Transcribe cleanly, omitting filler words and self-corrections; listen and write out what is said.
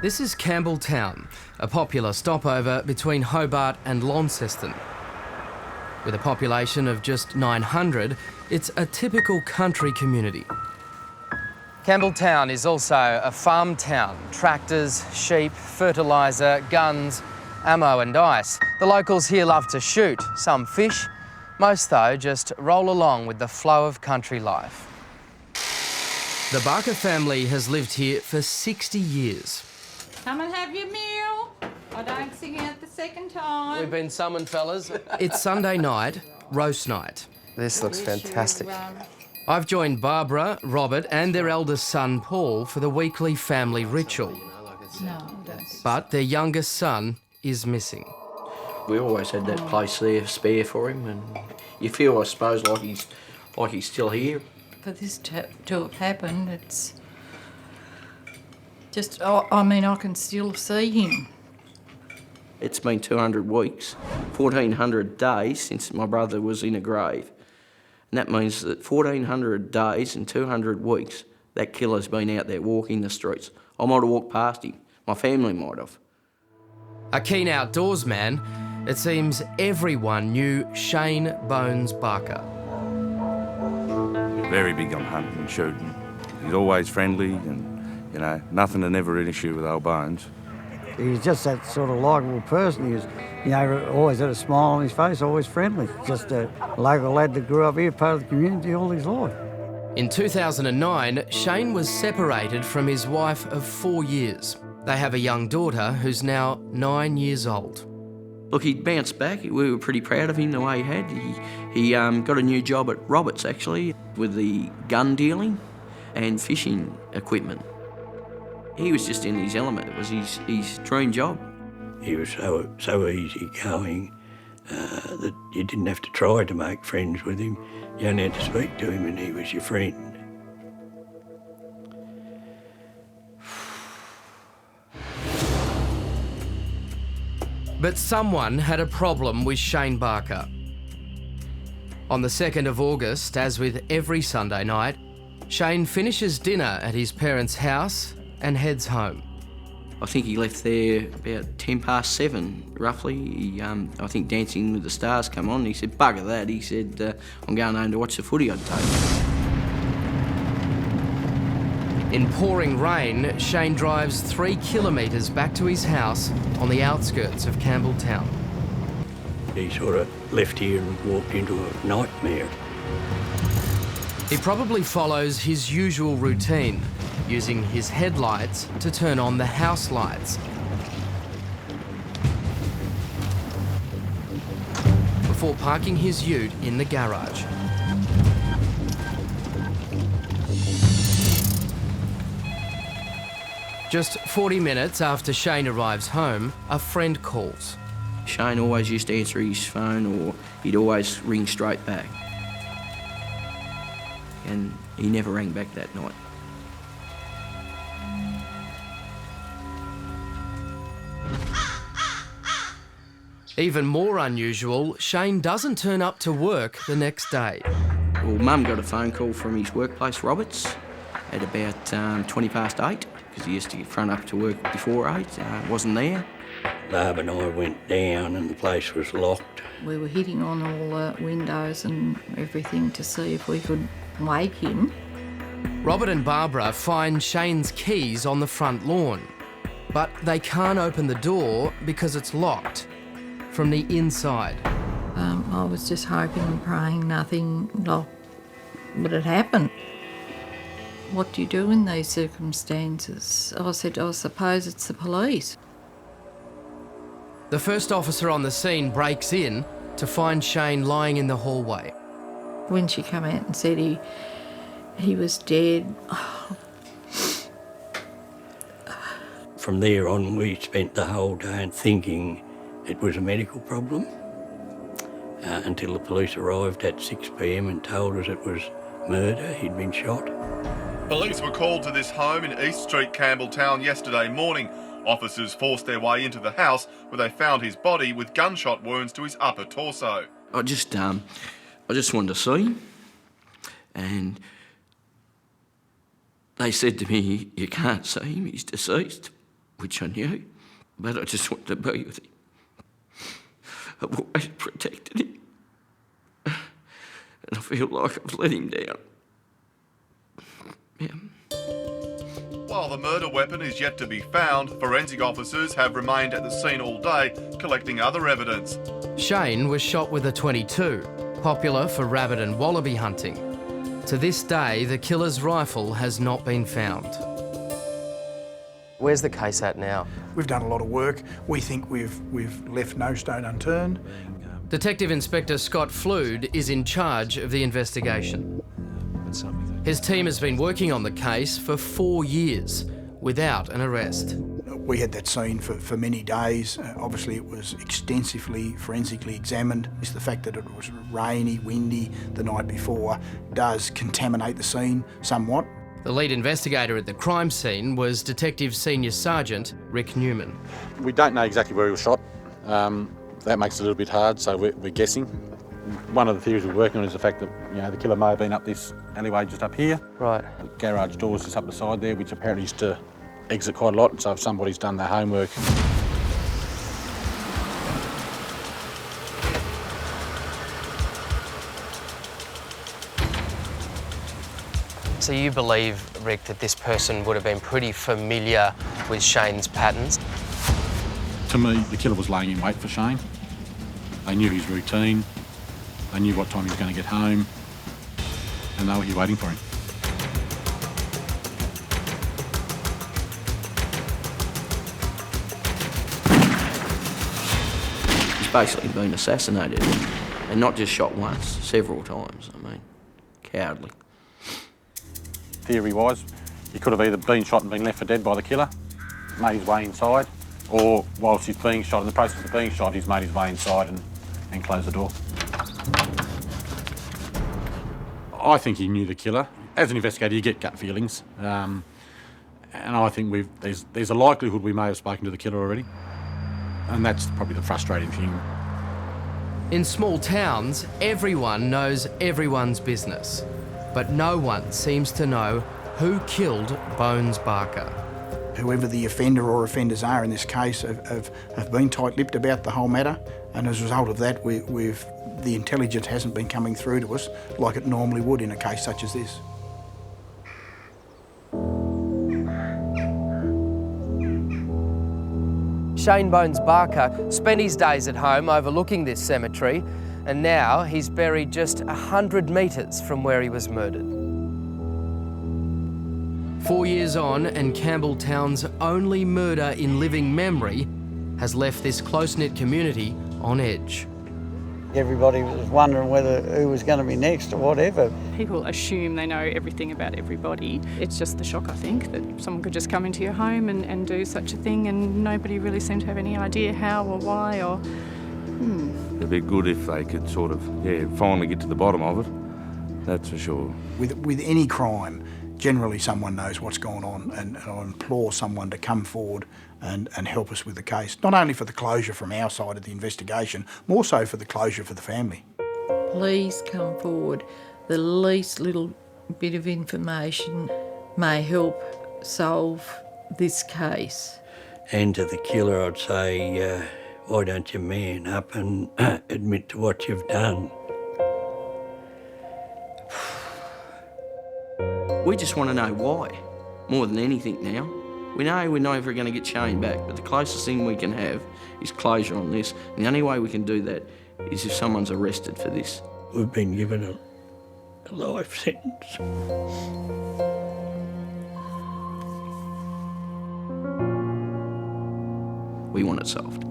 This is Campbelltown, a popular stopover between Hobart and Launceston. With a population of just 900, it's a typical country community. Campbelltown is also a farm town. Tractors, sheep, fertiliser, guns, ammo and ice. The locals here love to shoot, some fish. Most, though, just roll along with the flow of country life. The Barker family has lived here for 60 years. Come and have your meal. I don't sing out the second time. We've been summoned, fellas. It's Sunday night, roast night. This looks fantastic. I've joined Barbara, Robert and their eldest son, Paul, for the weekly family ritual. No, don't. But their youngest son is missing. We always had that place there spare for him, and you feel, I suppose, like he's still here. For this to have happened, it's just, I mean, I can still see him. It's been 200 weeks, 1,400 days since my brother was in a grave. And that means that 1,400 days and 200 weeks, that killer's been out there walking the streets. I might have walked past him. My family might have. A keen outdoors man, it seems everyone knew Shane Bones Barker. Very big on hunting and shooting. He's always friendly and, you know, nothing and never an issue with old Bones. He's just that sort of likeable person. He was, you know, always had a smile on his face, always friendly. Just a local lad that grew up here, part of the community all his life. In 2009, Shane was separated from his wife of 4 years. They have a young daughter who's now 9 years old. Look, he bounced back. We were pretty proud of him the way he had. He got a new job at Roberts, actually, with the gun dealing and fishing equipment. He was just in his element. It was his dream job. He was so easygoing that you didn't have to try to make friends with him. You only had to speak to him and he was your friend. But someone had a problem with Shane Barker. On the 2nd of August, as with every Sunday night, Shane finishes dinner at his parents' house and heads home. I think he left there about 7:10, roughly. I think Dancing with the Stars come on. He said, bugger that. He said, I'm going home to watch the footy, I'd take. In pouring rain, Shane drives 3 kilometres back to his house on the outskirts of Campbelltown. He sort of left here and walked into a nightmare. He probably follows his usual routine, using his headlights to turn on the house lights. Before parking his ute in the garage. Just 40 minutes after Shane arrives home, a friend calls. Shane always used to answer his phone, or he'd always ring straight back. And he never rang back that night. Even more unusual, Shane doesn't turn up to work the next day. Well, Mum got a phone call from his workplace, Roberts, at about 20 past 8, because he used to get front up to work before 8, wasn't there. Barb and I went down and the place was locked. We were hitting on all the windows and everything to see if we could wake him. Robert and Barbara find Shane's keys on the front lawn, but they can't open the door because it's locked from the inside. I was just hoping and praying nothing would it happen. What do you do in these circumstances? I said, I suppose it's the police. The first officer on the scene breaks in to find Shane lying in the hallway. When she came out and said he was dead. From there on, we spent the whole day thinking it was a medical problem until the police arrived at 6 p.m. and told us it was murder. He'd been shot. Police were called to this home in East Street, Campbelltown yesterday morning. Officers forced their way into the house where they found his body with gunshot wounds to his upper torso. I just wanted to see him, and they said to me, you can't see him, he's deceased. which I knew, but I just wanted to be with him. I've always protected him, and I feel like I've let him down. Yeah. While the murder weapon is yet to be found, forensic officers have remained at the scene all day, collecting other evidence. Shane was shot with a .22, popular for rabbit and wallaby hunting. To this day, the killer's rifle has not been found. Where's the case at now? We've done a lot of work. We think we've left no stone unturned. Detective Inspector Scott Flood is in charge of the investigation. His team has been working on the case for 4 years without an arrest. We had that scene for many days. Obviously it was extensively forensically examined. It's the fact that it was rainy, windy the night before does contaminate the scene somewhat. The lead investigator at the crime scene was Detective Senior Sergeant Rick Newman. We don't know exactly where he was shot. That makes it a little bit hard, so we're guessing. One of the theories we're working on is the fact that the killer may have been up this alleyway just up here. Right. The garage door's just up the side there, which apparently used to exit quite a lot, so if somebody's done their homework. So you believe, Rick, that this person would have been pretty familiar with Shane's patterns? To me, the killer was laying in wait for Shane. They knew his routine, they knew what time he was going to get home, and they were here waiting for him. He's basically been assassinated, and not just shot once, several times. I mean, cowardly. Theory-wise, he could have either been shot and been left for dead by the killer, made his way inside, or whilst he's being shot, in the process of being shot, he's made his way inside and closed the door. I think he knew the killer. As an investigator, you get gut feelings, and I think there's a likelihood we may have spoken to the killer already, and that's probably the frustrating thing. In small towns, everyone knows everyone's business, but no one seems to know who killed Bones Barker. Whoever the offender or offenders are in this case have been tight-lipped about the whole matter, and as a result of that, the intelligence hasn't been coming through to us like it normally would in a case such as this. Shane Bones Barker spent his days at home overlooking this cemetery, and now he's buried just 100 metres from where he was murdered. 4 years on, and Campbelltown's only murder in living memory has left this close-knit community on edge. Everybody was wondering who was going to be next or whatever. People assume they know everything about everybody. It's just the shock, I think, that someone could just come into your home and do such a thing, and nobody really seemed to have any idea how or why or... It'd be good if they could sort of, finally get to the bottom of it, that's for sure. With any crime, generally someone knows what's going on, and I implore someone to come forward and help us with the case. Not only for the closure from our side of the investigation, more so for the closure for the family. Please come forward. The least little bit of information may help solve this case. And to the killer, I'd say, why don't you man up and admit to what you've done? We just want to know why, more than anything now. We know we're never going to get Shane back, but the closest thing we can have is closure on this. And the only way we can do that is if someone's arrested for this. We've been given a life sentence. We want it solved.